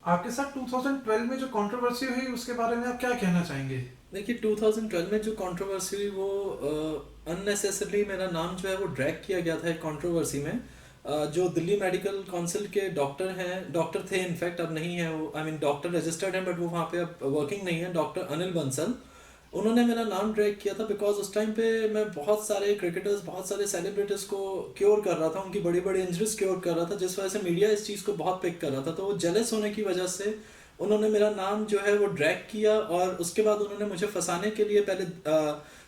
आपके साथ 2012 में जो कंट्रोवर्सी हुई उसके बारे में आप क्या कहना चाहेंगे? देखिए 2012 में जो कंट्रोवर्सी हुई वो अननेसेसरली मेरा नाम जो है वो ड्रैग किया गया था एक कंट्रोवर्सी में। जो दिल्ली मेडिकल काउंसिल के डॉक्टर हैं, डॉक्टर थे इनफैक्ट, अब नहीं है वो, आई मीन डॉक्टर रजिस्टर्ड हैं बट वो वहाँ पे अब वर्किंग नहीं है, डॉक्टर अनिल बंसल। उन्होंने मेरा नाम ड्रैग किया था बिकॉज उस टाइम पे मैं बहुत सारे क्रिकेटर्स, बहुत सारे सेलिब्रिटीज को क्योर कर रहा था, उनकी बड़ी बड़ी इंजरीज क्योर कर रहा था, जिस वजह से मीडिया इस चीज़ को बहुत पिक कर रहा था। तो वो जेलस होने की वजह से उन्होंने मेरा नाम जो है वो ड्रैग किया, और उसके बाद उन्होंने मुझे फंसाने के लिए पहले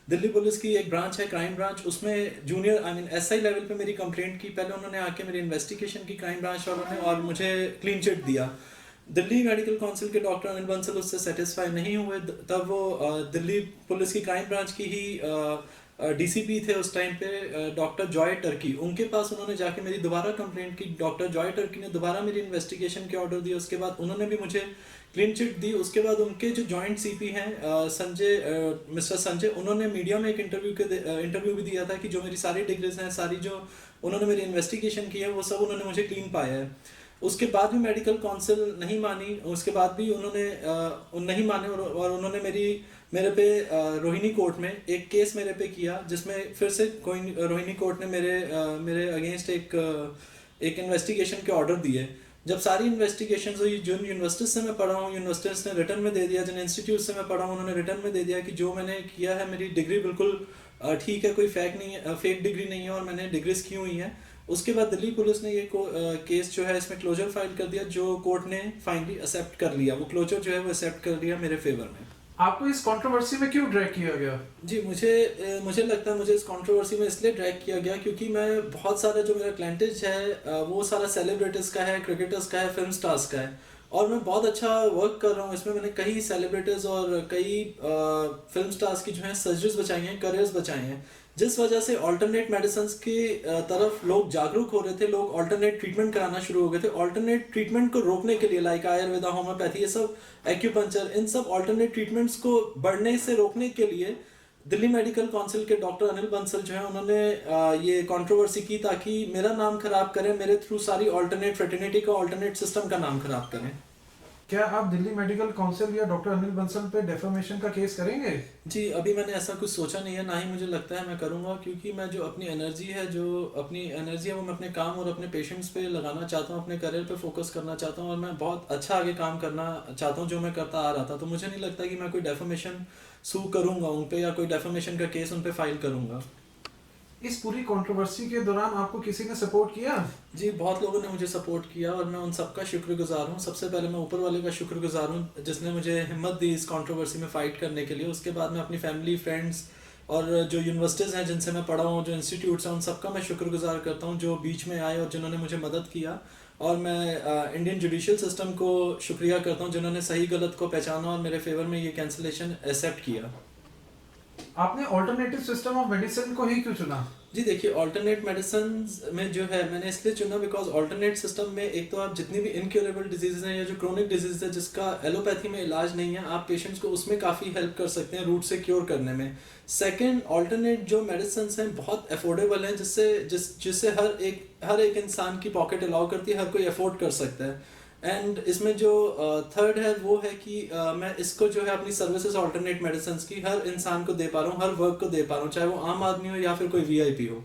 दिल्ली पुलिस की एक ब्रांच है, क्राइम ब्रांच, उसमें junior I mean SI level पे मेरी कंप्लेंट की। पहले उन्होंने आके मेरी इन्वेस्टिगेशन की क्राइम ब्रांच वालों ने, और मुझे क्लीन चिट दिया। दिल्ली मेडिकल काउंसिल के डॉक्टर अनिल बंसल उससे सेटिस्फाई नहीं हुए। तब वो दिल्ली पुलिस की क्राइम ब्रांच की ही डीसीपी थे उस टाइम पे, डॉक्टर जॉय टर्की, उनके पास उन्होंने जाके मेरी दोबारा कंप्लेंट की। डॉक्टर जॉय टर्की ने दोबारा मेरी इन्वेस्टिगेशन के ऑर्डर दिए, उसके बाद उन्होंने भी मुझे क्लीन चिट दी। उसके बाद उनके जो जॉइंट सीपी हैं मिस्टर संजय, उन्होंने मीडिया में एक इंटरव्यू भी दिया था कि जो मेरी सारी डिग्रीज हैं, सारी जो उन्होंने मेरी इन्वेस्टिगेशन की है वो सब उन्होंने मुझे क्लीन पाया है। उसके बाद भी मेडिकल काउंसिल नहीं मानी, उसके बाद भी उन्होंने नहीं माने, और उन्होंने मेरे पे रोहिणी कोर्ट में एक केस मेरे पे किया, जिसमें फिर से कोई रोहिणी कोर्ट ने मेरे अगेंस्ट एक इन्वेस्टिगेशन के ऑर्डर दिए। जब सारी इन्वेस्टिगेशन हुई, जिन यूनिवर्सिटीज से मैं पढ़ा हूँ, यूनिवर्सिटीज ने रिटर्न में दे दिया, जिन इंस्टीट्यूट से मैं पढ़ा हूँ उन्होंने रिटर्न में दे दिया कि जो मैंने किया है, मेरी डिग्री बिल्कुल ठीक है, कोई फेक डिग्री नहीं है, और मैंने डिग्रीज की हुई हैं। उसके बाद दिल्ली पुलिस ने ये केस जो है इसमें क्लोजर फाइल कर दिया, जो कोर्ट ने फाइनली एक्सेप्ट कर लिया, वो क्लोजर जो है वो एक्सेप्ट कर लिया मेरे फेवर में। आपको इस कंट्रोवर्सी में क्यों ड्रैग किया गया? जी, मुझे लगता है मुझे इस कंट्रोवर्सी में इसलिए ड्रैग किया गया क्योंकि मैं बहुत सारा जो मेरा क्लाइंटेज है वो सारा सेलिब्रिटीज का है, क्रिकेटर्स का है, फिल्म स्टार्स का है, और मैं बहुत अच्छा वर्क कर रहा हूँ इसमें। मैंने कई सेलिब्रिटीज और कई फिल्म स्टार्स की जो है सर्जरीज बचाई हैं, करियर्स बचाए हैं, जिस वजह से ऑल्टरनेट मेडिसिन की तरफ लोग जागरूक हो रहे थे, लोग ऑल्टरनेट ट्रीटमेंट कराना शुरू हो गए थे। ऑल्टरनेट ट्रीटमेंट को रोकने के लिए, लाइक आयुर्वेदा, होम्योपैथी, ये सब, एक्यूपंचर, इन सब ऑल्टरनेट ट्रीटमेंट्स को बढ़ने से रोकने के लिए दिल्ली मेडिकल काउंसिल के डॉक्टर अनिल बंसल जो है उन्होंने ये कंट्रोवर्सी की, ताकि मेरा नाम खराब करें, मेरे थ्रू सारी ऑल्टरनेट फ्रेटर्निटी का, ऑल्टरनेट सिस्टम का नाम खराब करें। क्या आप दिल्ली मेडिकल काउंसिल या डॉक्टर अनिल बंसल पे डेफेमेशन का केस करेंगे? जी, अभी मैंने ऐसा कुछ सोचा नहीं है, ना ही मुझे लगता है मैं करूँगा, क्योंकि मैं जो अपनी एनर्जी है, वो मैं अपने काम और अपने पेशेंट्स पे लगाना चाहता हूँ, अपने करियर पे फोकस करना चाहता हूँ, और मैं बहुत अच्छा आगे काम करना चाहता हूँ जो मैं करता आ रहा था। तो मुझे नहीं लगता कि मैं कोई डेफेमेशन सू करूँगा उन पे, या कोई डेफेमेशन का केस उन पे फाइल करूँगा। इस पूरी कंट्रोवर्सी के दौरान आपको किसी ने सपोर्ट किया? जी, बहुत लोगों ने मुझे सपोर्ट किया, और मैं उन सबका शुक्रगुजार हूँ। सबसे पहले मैं ऊपर वाले का शुक्रगुजार हूँ जिसने मुझे हिम्मत दी इस कंट्रोवर्सी में फ़ाइट करने के लिए। उसके बाद मैं अपनी फैमिली, फ्रेंड्स, और जो यूनिवर्सिटीज़ हैं जिनसे मैं पढ़ा हूँ, जो इंस्टीट्यूट्स हैं, उन सबका मैं शुक्रगुजार करता हूँ जो बीच में आए और जिन्होंने मुझे मदद किया। और मैं इंडियन जुडिशियल सिस्टम को शुक्रिया करता हूँ जिन्होंने सही गलत को पहचाना और मेरे फेवर में ये कैंसिलेशन एक्सेप्ट किया। आपने ऑल्टरनेटिव सिस्टम ऑफ मेडिसिन को ही क्यों चुना? जी देखिए, ऑल्टरनेट मेडिसिन में जो है मैंने इसलिए चुना बिकॉज ऑल्टरनेट सिस्टम में एक तो आप जितनी भी इनक्योरेबल डिजीज़ हैं या जो क्रोनिक डिजीज़ है जिसका एलोपैथी में इलाज नहीं है, आप पेशेंट्स को उसमें काफ़ी हेल्प कर सकते हैं रूट से क्योर करने में। सेकंड, ऑल्टरनेट जो मेडिसिन हैं बहुत अफोर्डेबल हैं, जिससे हर एक इंसान की पॉकेट अलाउ करती है, हर कोई अफोर्ड कर सकता है। एंड इसमें जो थर्ड है वो है कि मैं इसको जो है अपनी सर्विसेज ऑल्टरनेट मेडिसिन की हर इंसान को दे पा रहा हूँ, हर वर्ग को दे पा रहा हूँ, चाहे वो आम आदमी हो या फिर कोई वीआईपी हो।